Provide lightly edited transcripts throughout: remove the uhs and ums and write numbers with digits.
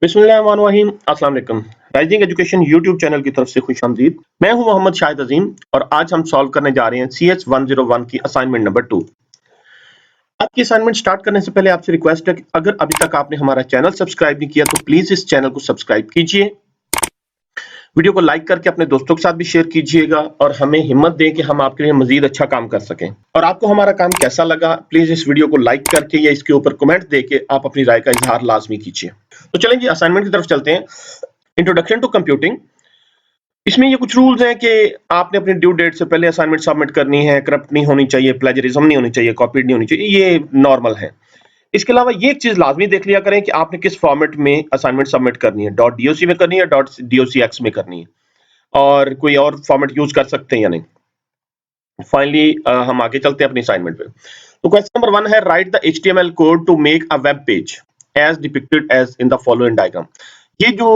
बिस्मिल्लाहिर्रहमानिर्रहीम, अस्सलाम वालेकुम। राइजिंग एजुकेशन यूट्यूब चैनल की तरफ से खुशामदीद। मैं हूं मोहम्मद शाहिद अजीम और आज हम सॉल्व करने जा रहे हैं CS 101 की असाइनमेंट नंबर 2। आज की असाइनमेंट स्टार्ट करने से पहले आपसे रिक्वेस्ट है कि अगर अभी तक आपने हमारा चैनल सब्सक्राइब नहीं किया तो प्लीज इस चैनल को सब्सक्राइब कीजिए, वीडियो को लाइक करके अपने दोस्तों के साथ भी शेयर कीजिएगा और हमें हिम्मत दें कि हम आपके लिए मजीद अच्छा काम कर सकें। और आपको हमारा काम कैसा लगा, प्लीज इस वीडियो को लाइक करके या इसके ऊपर कमेंट देके आप अपनी राय का इजहार लाजमी कीजिए। तो चलें जी असाइनमेंट की तरफ चलते हैं। इंट्रोडक्शन टू कंप्यूटिंग, इसमें ये कुछ रूल्स हैं कि आपने अपनी ड्यू डेट से पहले असाइनमेंट सबमिट करनी है, करप्ट नहीं होनी चाहिए, प्लेजरिज्म नहीं होनी चाहिए, कॉपीड नहीं होनी चाहिए, ये नॉर्मल है। इसके अलावा ये एक चीज लाजमी देख लिया करें कि आपने किस फॉर्मेट में असाइनमेंट सबमिट करनी है, .doc में करनी है, .docx में करनी है, और कोई और फॉर्मेट यूज कर सकते हैं या नहीं। फाइनली हम आगे चलते हैं अपनी असाइनमेंट पे। तो क्वेश्चन नंबर 1 है, write the HTML code to make a web page as depicted as in the following diagram. ये जो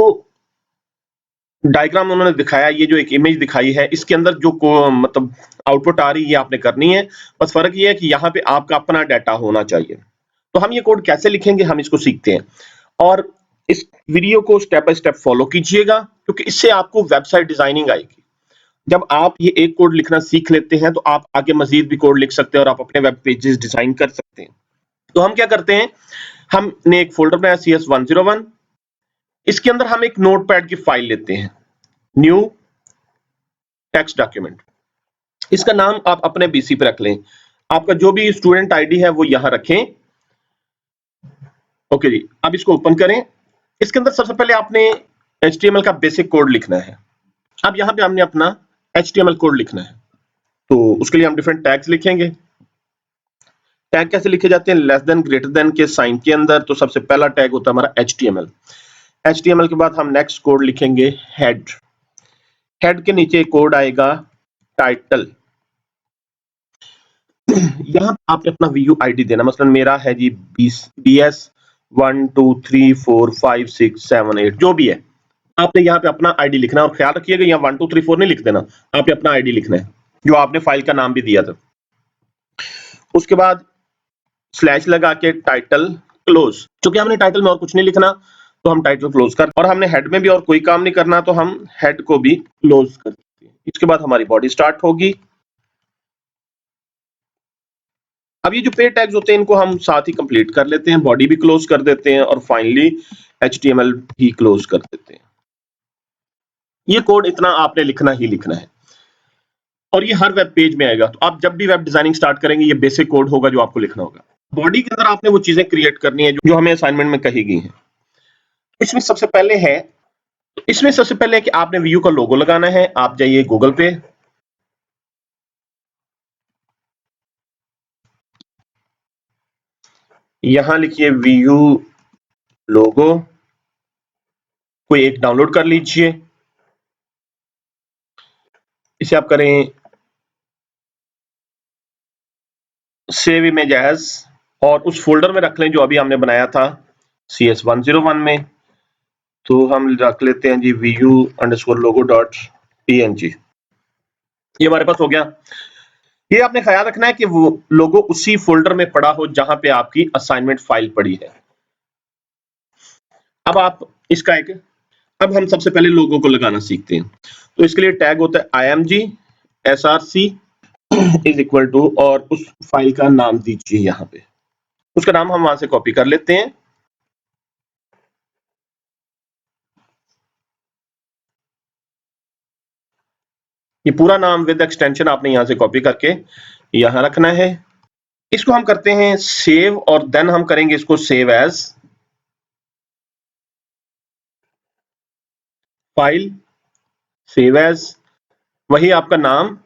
डायग्राम उन्होंने दिखाया, ये जो एक इमेज दिखाई है, इसके अंदर जो मतलब आउटपुट आ रही है ये आपने करनी है। बस फर्क ये है कि यहाँ पे आपका अपना डाटा होना चाहिए। तो हम ये कोड कैसे लिखेंगे, हम इसको सीखते हैं और इस वीडियो को स्टेप बाय स्टेप फॉलो कीजिएगा क्योंकि इससे आपको वेबसाइट डिजाइनिंग आएगी। जब आप ये एक कोड लिखना सीख लेते हैं तो आप आगे मजीद भी कोड लिख सकते हैं और आप अपने वेब पेजेस डिजाइन कर सकते हैं। तो हम क्या करते हैं, हमने एक फोल्डर बनाया CS 101, इसके अंदर हम एक नोटपैड की फाइल लेते हैं, न्यू टेक्स्ट डॉक्यूमेंट। इसका नाम आप अपने बीसी पे रख लें, आपका जो भी स्टूडेंट आईडी है वो यहां रखें। ओके जी, अब इसको ओपन करें। इसके अंदर सबसे पहले आपने HTML का बेसिक कोड लिखना है। अब यहां पे हमने अपना HTML कोड लिखना है, तो उसके लिए हम डिफरेंट टैग्स लिखेंगे। टैग कैसे लिखे जाते हैं, लेस देन ग्रेटर देन के साइन के अंदर। तो सबसे पहला टैग होता है हमारा HTML के बाद हम नेक्स्ट कोड लिखेंगे हेड के नीचे कोड आएगा टाइटल। यहां आपने अपना VU ID देना, मसलन मेरा है जी BS 1 2 3 4 5 6 7 8 जो भी है, आपने यहाँ पे अपना आईडी लिखना है। और ख्याल रखिएगा यहाँ 1 2 3 4 नहीं लिख देना, आपने अपना आईडी लिखना है जो आपने फाइल का नाम भी दिया था। उसके बाद स्लैश लगा के टाइटल क्लोज, क्योंकि हमने टाइटल में और कुछ नहीं लिखना तो हम टाइटल क्लोज कर, और हमने हेड में भी और कोई काम नहीं करना तो हम हेड को भी क्लोज कर देते हैं। इसके बाद हमारी बॉडी स्टार्ट होगी। अब ये जो पेड टैग्स होते हैं इनको हम साथ ही कंप्लीट कर लेते हैं, बॉडी भी क्लोज कर देते हैं और फाइनली HTML भी क्लोज कर देते हैं। ये कोड इतना आपने लिखना ही लिखना है और ये हर वेब पेज में आएगा। तो आप जब भी वेब डिजाइनिंग स्टार्ट करेंगे ये बेसिक कोड होगा जो आपको लिखना होगा। बॉडी के अंदर आपने वो चीजें क्रिएट करनी है जो हमें असाइनमेंट में कही गई हैं। इसमें सबसे पहले है कि आपने व्यू का लोगो लगाना है। आप जाइए गूगल पे, यहां लिखिए व्यू लोगो, कोई एक डाउनलोड कर लीजिए। इसे आप करें सेव इमेज एज और उस फोल्डर में रख लें जो अभी हमने बनाया था CS 101 में। तो हम रख लेते हैं जी vu_logo.png। ये हमारे पास हो गया। ये आपने ख्याल रखना है कि वो लोगो उसी फोल्डर में पड़ा हो जहां पे आपकी असाइनमेंट फाइल पड़ी है। अब आप इसका अब हम सबसे पहले लोगो को लगाना सीखते हैं। तो इसके लिए टैग होता है img src is equal to और उस फाइल का नाम दीजिए। यहां पे उसका नाम हम वहां से कॉपी कर लेते हैं। ये पूरा नाम विद एक्सटेंशन आपने यहां से कॉपी करके यहां रखना है। इसको हम करते हैं सेव और देन हम करेंगे इसको save as file, save as, वही आपका नाम,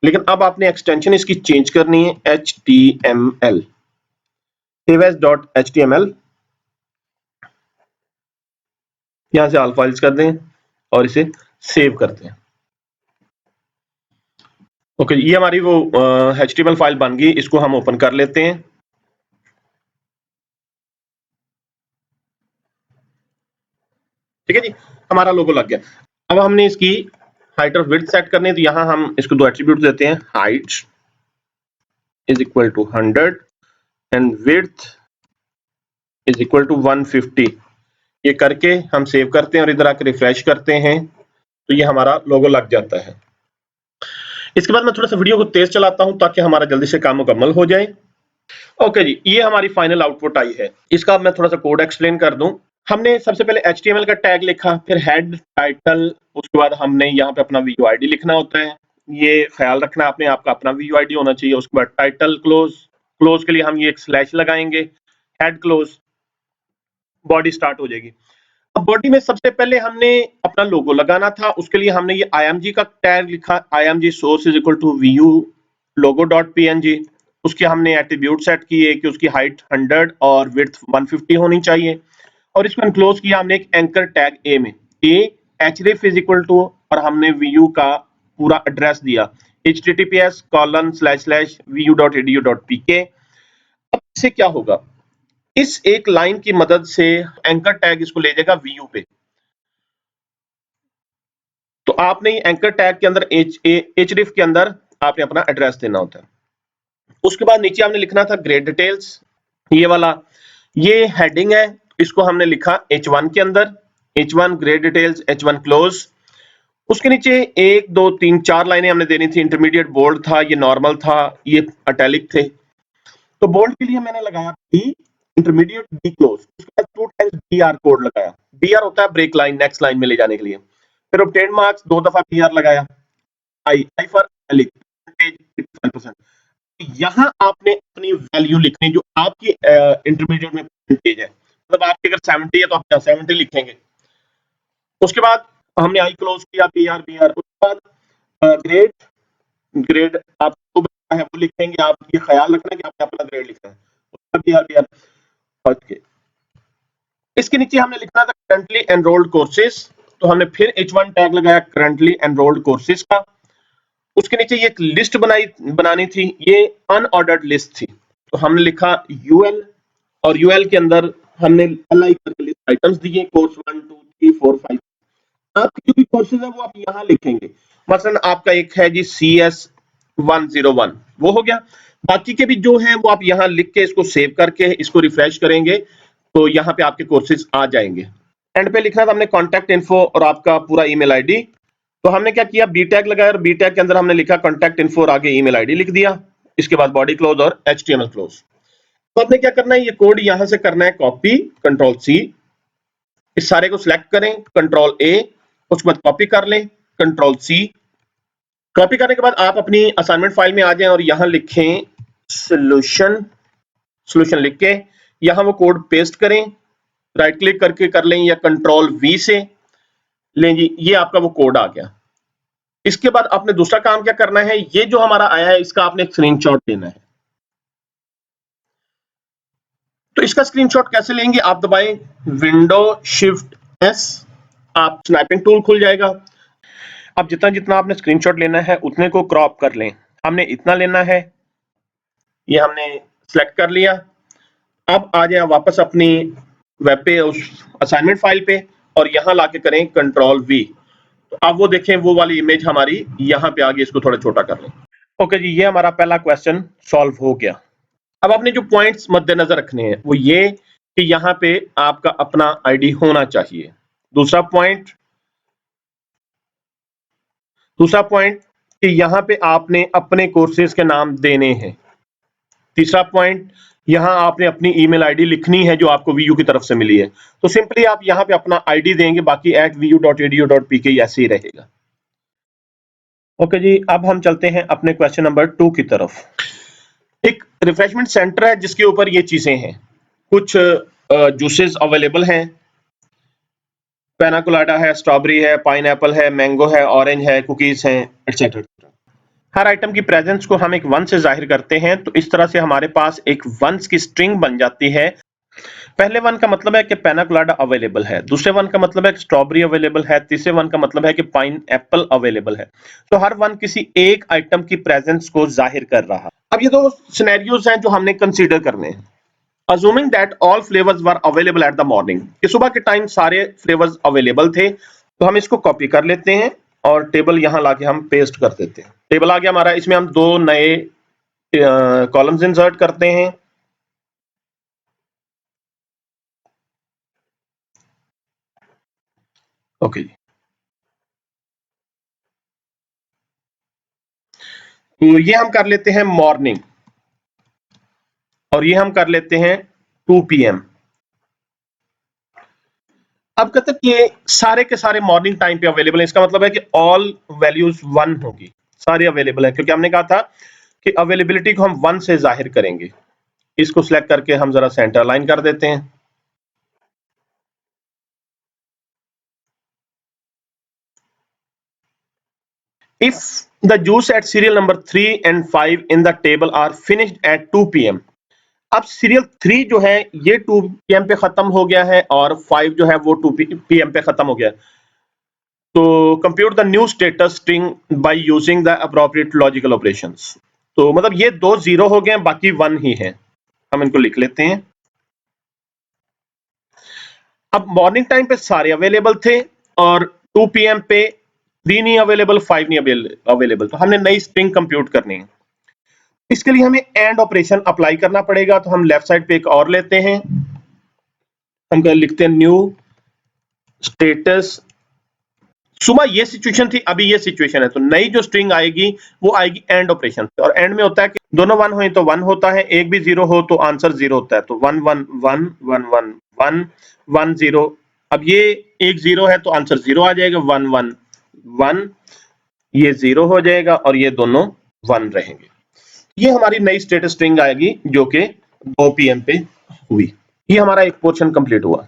लेकिन अब आपने एक्सटेंशन इसकी चेंज करनी है HTML, सेव एज .html। यहां से ऑल फाइल्स कर दें और इसे सेव करते हैं। ओके, ये हमारी वो HTML फाइल बन गई। इसको हम ओपन कर लेते हैं। ठीक है जी, हमारा लोगो लग गया। अब हमने इसकी हाइट और विड्थ सेट करनी है, तो यहां हम इसको दो एट्रीब्यूट देते हैं, height is equal to 100 and width is equal to 150। ये करके हम सेव करते हैं और इधर आके रिफ्रेश करते हैं तो ये हमारा लोगो लग जाता है। इसके बाद मैं थोड़ा सा वीडियो को तेज चलाता हूं ताकि हमारा जल्दी से काम मुकम्मल हो जाए। ओके जी, ये हमारी फाइनल आउटपुट आई है। इसका अब मैं थोड़ा सा कोड एक्सप्लेन कर दूं। हमने सबसे पहले HTML का टैग लिखा, फिर हेड, टाइटल, उसके बाद हमने यहाँ पे अपना VUID लिखना होता है। ये ख्याल रखना आपने, आपका अपना VUID होना चाहिए। उसके बाद टाइटल क्लोज, क्लोज के लिए हम ये एक स्लैश लगाएंगे, हेड क्लोज, बॉडी स्टार्ट हो जाएगी। अब बॉडी में सबसे पहले हमने अपना लोगो लगाना था, उसके लिए हमने ये img का टैग लिखा, img source is equal to vu logo.png। उसके हमने एट्रीब्यूट सेट किए कि उसकी हाइट 100 और विड्थ 150 होनी चाहिए, और इसको एनक्लोज किया हमने एक एंकर टैग ए में, ए href इज इक्वल टू, और हमने vu का पूरा एड्रेस दिया https://vu.edu.pk। अब इससे क्या होगा, इस एक लाइन की मदद से एंकर टैग इसको ले जाएगा vu पे। तो आपने एंकर टैग के अंदर href के अंदर आपने अपना एड्रेस देना होता है। उसके बाद नीचे हमने लिखना था ग्रेड डिटेल्स, ये वाला, ये हेडिंग है, इसको हमने लिखा h1 के अंदर, h1 grade details, h1 close. उसके नीचे 1 2 3 4 लाइनें हमने देनी थी। इंटरमीडिएट बोल्ड था, ये नॉर्मल था, ये इटैलिक थे। तो बोल्ड के लिए मैंने लगाया डी, इंटरमीडिएट डी क्लोज, उसके बाद 2 टाइम्स BR कोड लगाया। BR होता है ब्रेक लाइन, नेक्स्ट लाइन में ले जाने के लिए। फिर ऑब्टेन मार्क्स 2 दफा BR लगाया, आई फॉर इटैलिक, परसेंटेज 5%। यहां आपने अपनी वैल्यू लिखनी जो आपकी इंटरमीडिएट में परसेंटेज है, मतलब आपकी अगर 70 है तो आप 70 लिखेंगे। उसके बाद हमने आई क्लोज किया, BR उसके बाद ग्रेड, ग्रेड आपको है वो लिखेंगे। आप ये ख्याल रखना कि आपने अपना ग्रेड लिखना है, उसका BR। ओके, इसके नीचे हमने लिखना था करंटली एनरोल्ड कोर्सेज, तो हमने फिर H1 टैग लगाया करंटली एनरोल्ड कोर्सेज का। उसके नीचे ये एक लिस्ट बनानी थी, ये अनऑर्डर्ड लिस्ट थी, तो हमने लिखा UL, और UL के अंदर हमने LI करके लिस्ट आइटम्स दिए, कोर्स 1 2 3 4 5। आपके जो भी कोर्सेज है वो आप यहाँ लिखेंगे। मसलन आपका एक है जी CS 101, वो हो गया। बाकी के भी जो है वो आप यहाँ लिख के इसको सेव करके इसको रिफ्रेश करेंगे तो यहाँ पे आपके कोर्सेज आ जाएंगे। एंड पे लिखना था हमने कॉन्टैक्ट इन्फो और आपका पूरा ईमेल आईडी। तो हमने क्या किया, बी टैग लगाया, और बी टैग के अंदर हमने लिखा कॉन्टैक्ट इन्फो और आगे ईमेल आईडी लिख दिया। इसके बाद बॉडी क्लोज और HTML क्लोज। तो आपने क्या करना है, ये कोड यहां से करना है कॉपी, कंट्रोल C, इस सारे को सिलेक्ट करें, कंट्रोल A, उसके बाद कॉपी कर लें, कंट्रोल C। कॉपी करने के बाद आप अपनी असाइनमेंट फाइल में आ जाएं और यहां लिखें सोल्यूशन, सोल्यूशन लिख के यहां वो कोड पेस्ट करें, राइट क्लिक करके कर लें या कंट्रोल V से लें जी, ये आपका वो कोड आ गया। इसके बाद आपने दूसरा काम क्या करना है, ये जो हमारा आया है इसका आपने एक स्क्रीनशॉट लेना है। तो इसका स्क्रीनशॉट कैसे लेंगे, आप दबाएं विंडो शिफ्ट S, आप स्नैपिंग टूल खुल जाएगा। अब जितना जितना आपने स्क्रीनशॉट लेना है उतने को क्रॉप कर लें। हमने इतना लेना है, ये हमने सेलेक्ट कर लिया। अब आ जाए वापस अपनी वेब पे, उस असाइनमेंट फाइल पे, और यहां लाके करें कंट्रोल V। तो अब वो देखें वो वाली इमेज हमारी यहाँ पे आ गई, इसको थोड़ा छोटा कर लें। ओके जी, ये हमारा पहला क्वेश्चन सॉल्व हो गया। अब आपने जो पॉइंट्स मद्देनजर रखने हैं वो ये कि यहाँ पे आपका अपना आईडी होना चाहिए। दूसरा पॉइंट कि यहाँ पे आपने अपने कोर्सेज के नाम देने हैं। तीसरा पॉइंट, यहाँ आपने अपनी ईमेल आईडी लिखनी है जो आपको VU की तरफ से मिली है। तो सिंपली आप यहाँ पे अपना आईडी देंगे, बाकी @vu.edu.pk ऐसे ही रहेगा। ओके जी, अब हम चलते हैं अपने क्वेश्चन नंबर 2 की तरफ। एक रिफ्रेशमेंट सेंटर है जिसके ऊपर ये चीजें हैं, कुछ जूसेस अवेलेबल हैं, पैना कोलाडा है, स्ट्रॉबेरी है, पाइनएप्पल है, मैंगो है, ऑरेंज है, कुकीज हैं, एटसेट्रा। हर आइटम की प्रेजेंस को हम एक वन से जाहिर करते हैं, तो इस तरह से हमारे पास एक वंस की स्ट्रिंग बन जाती है। पहले वन का मतलब है कि पैना कोलाडा अवेलेबल है, दूसरे वन का मतलब है कि स्ट्रॉबेरी अवेलेबल है, तीसरे वन का मतलब है कि पाइन एप्पल अवेलेबल है। तो हर वन किसी एक आइटम की प्रेजेंस को जाहिर कर रहा। अब ये दो सिनेरियोज हैं जो हमने कंसीडर करने हैं। Assuming that all flavors were available at the morning, कि सुबह के टाइम सारे फ्लेवर्स अवेलेबल थे, तो हम इसको कॉपी कर लेते हैं और टेबल यहां लाके हम पेस्ट कर देते हैं। टेबल आ गया हमारा, इसमें हम दो नए कॉलम्स इंसर्ट करते हैं। ओके जी, तो ये हम कर लेते हैं मॉर्निंग और ये हम कर लेते हैं 2 पीएम। अब कहते हैं कि सारे के सारे मॉर्निंग टाइम पे अवेलेबल है, इसका मतलब है कि ऑल वैल्यूज 1 होगी, सारे अवेलेबल है, क्योंकि हमने कहा था कि अवेलेबिलिटी को हम 1 से जाहिर करेंगे। इसको सिलेक्ट करके हम जरा सेंटर लाइन कर देते हैं। If the juice at serial number 3 and 5 in the table are finished at 2 PM. अब सीरियल 3 जो है ये 2 पीएम पे खत्म हो गया है और 5 जो है वो 2 पीएम पे खत्म हो गया है। तो compute the new status string by using the appropriate logical operations. तो मतलब ये 2 0 हो गए हैं, बाकी 1 ही है। हम इनको लिख लेते हैं। अब मॉर्निंग टाइम पे सारे अवेलेबल थे और 2 पीएम पे 3 नहीं अवेलेबल, 5 नहीं अवेलेबल, तो हमने नई स्ट्रिंग कंप्यूट करनी है। इसके लिए हमें एंड ऑपरेशन अप्लाई करना पड़ेगा, तो हम लेफ्ट साइड पे एक और लेते हैं। हम लिखते हैं न्यू स्टेटस। सुबह ये सिचुएशन थी, अभी ये सिचुएशन है, तो नई जो स्ट्रिंग आएगी वो आएगी एंड ऑपरेशन से। और एंड में होता है कि दोनों 1 हो तो 1 होता है, एक भी 0 हो तो आंसर 0 होता है। तो 1 1 1 1 1 1 1 0। अब ये एक 0 है तो आंसर 0 आ जाएगा। 1 1 1, ये 0 हो जाएगा और ये दोनों 1 रहेंगे। ये हमारी नई स्टेटस स्ट्रिंग आएगी जो कि 2 पीएम पे हुई। ये हमारा एक पोर्शन कंप्लीट हुआ।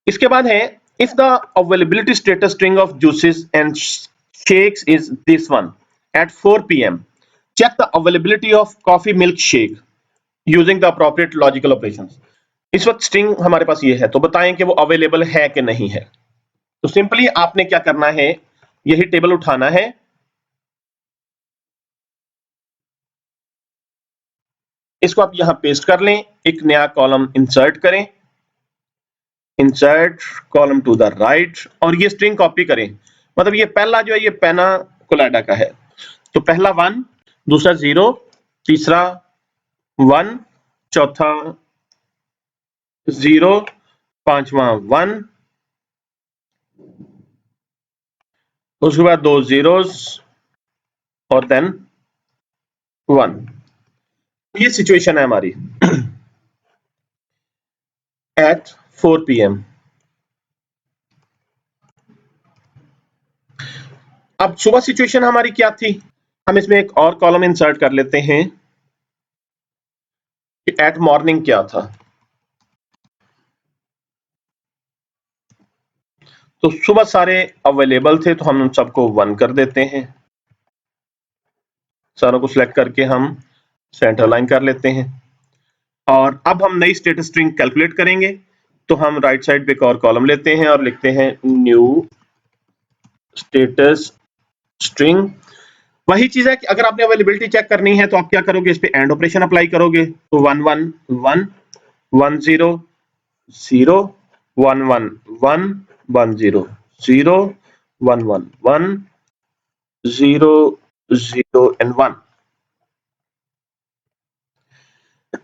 इसके बाद है if the availability status string of juices and shakes is this one at 4 p.m. check the availability of coffee milk shake using the appropriate logical operations। इस वक्त स्ट्रिंग हमारे पास ये है, तो बताएं कि वो अवेलेबल है कि नहीं है। तो सिंपली आपने क्या करना है, यही टेबल उठाना है, इसको आप यहां पेस्ट कर लें, एक नया कॉलम इंसर्ट करें, insert column to the right, और ये स्ट्रिंग कॉपी करें। मतलब ये पहला जो है ये पेना कोलाडा का है, तो पहला 1, दूसरा 0, तीसरा 1, चौथा 0, पांचवा 1, उसके बाद 2 zeros और देन 1। ये सिचुएशन है हमारी एट 4 पीएम। अब सुबह सिचुएशन हमारी क्या थी, हम इसमें एक और कॉलम इंसर्ट कर लेते हैं कि एट मॉर्निंग क्या था। तो सुबह सारे अवेलेबल थे तो हम उन सबको 1 कर देते हैं, सारों को सिलेक्ट करके हम सेंटर लाइन कर लेते हैं। और अब हम नई स्टेटस स्ट्रिंग कैलकुलेट करेंगे, तो हम राइट साइड पे एक और कॉलम लेते हैं और लिखते हैं न्यू स्टेटस स्ट्रिंग। वही चीज है कि अगर आपने अवेलेबिलिटी चेक करनी है तो आप क्या करोगे, इस पे एंड ऑपरेशन अप्लाई करोगे, तो 1 1 1 1 0 0 1 1 1 1 0 0 1 1 1 0 0 एंड 1।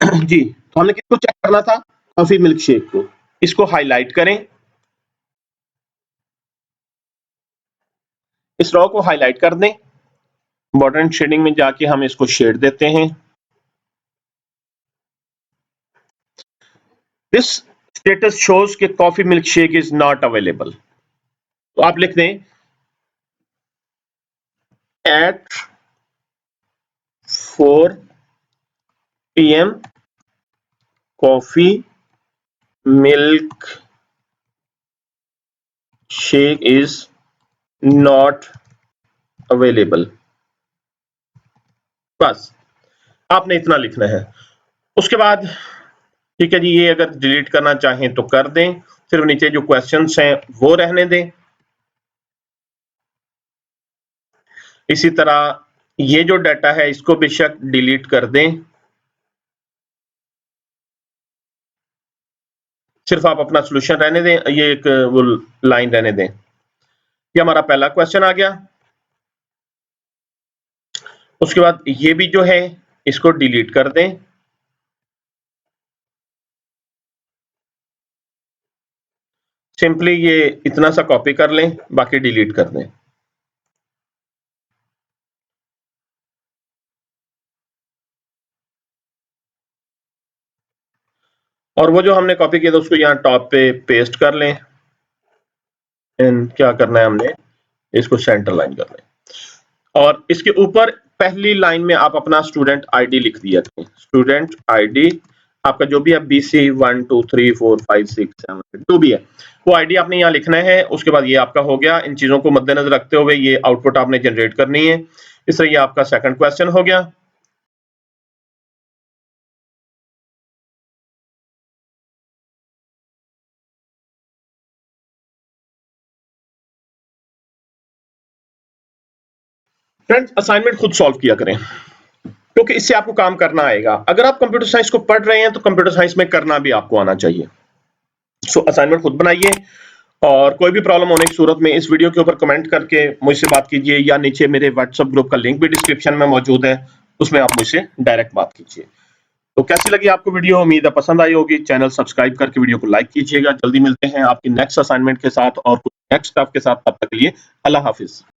जी, तो हमने किसको चेक करना था, कॉफी मिल्क शेक को। इसको हाईलाइट करें, इस रो को हाईलाइट कर दें, बॉर्डर एंड शेडिंग में जाके हम इसको शेड देते हैं। दिस स्टेटस शोज कि coffee milk shake is not available. तो आप लिख दें at 4 PM coffee milk shake is not available. बस आपने इतना लिखना है। उसके बाद ठीक है जी, ये अगर डिलीट करना चाहें तो कर दें, सिर्फ नीचे जो क्वेश्चंस हैं वो रहने दें। इसी तरह ये जो डाटा है इसको बेशक डिलीट कर दें, सिर्फ आप अपना सॉल्यूशन रहने दें, ये एक वो लाइन रहने दें। ये हमारा पहला क्वेश्चन आ गया। उसके बाद ये भी जो है इसको डिलीट कर दें, सिंपली ये इतना सा कॉपी कर लें, बाकी डिलीट कर दें। और वो जो हमने कॉपी किया था उसको यहाँ टॉप पे पेस्ट कर लें। एंड क्या करना है, हमने इसको सेंटर लाइन कर लें और इसके ऊपर पहली लाइन में आप अपना स्टूडेंट आईडी लिख दिया करें। स्टूडेंट आईडी आपका जो भी है BC 1 2 3 4 5 6 7 जो भी है वो आईडी आपने यहाँ लिखना है। उसके बाद ये आपका हो गया। इन चीजों को मद्देनजर रखते हुए ये आउटपुट आपने जनरेट करनी है। इस तरह ये आपका सेकंड क्वेश्चन हो गया। फ्रेंड्स, असाइनमेंट खुद सॉल्व किया करें क्योंकि इससे आपको काम करना आएगा। अगर आप कंप्यूटर साइंस को पढ़ रहे हैं तो कंप्यूटर साइंस में करना भी आपको आना चाहिए। सो असाइनमेंट खुद बनाइए और कोई भी प्रॉब्लम होने की सूरत में इस वीडियो के ऊपर कमेंट करके मुझसे बात कीजिए या नीचे मेरे व्हाट्सएप ग्रुप का लिंक भी डिस्क्रिप्शन में मौजूद है, उसमें आप मुझसे डायरेक्ट बात कीजिए। तो कैसी लगी आपको वीडियो? उम्मीद है पसंद आई होगी। चैनल सब्सक्राइब करके वीडियो को लाइक कीजिएगा। जल्दी मिलते हैं आपकी नेक्स्ट असाइनमेंट के साथ और कुछ नेक्स्ट स्टफ के साथ। तब तक के लिए अल्लाह हाफिज।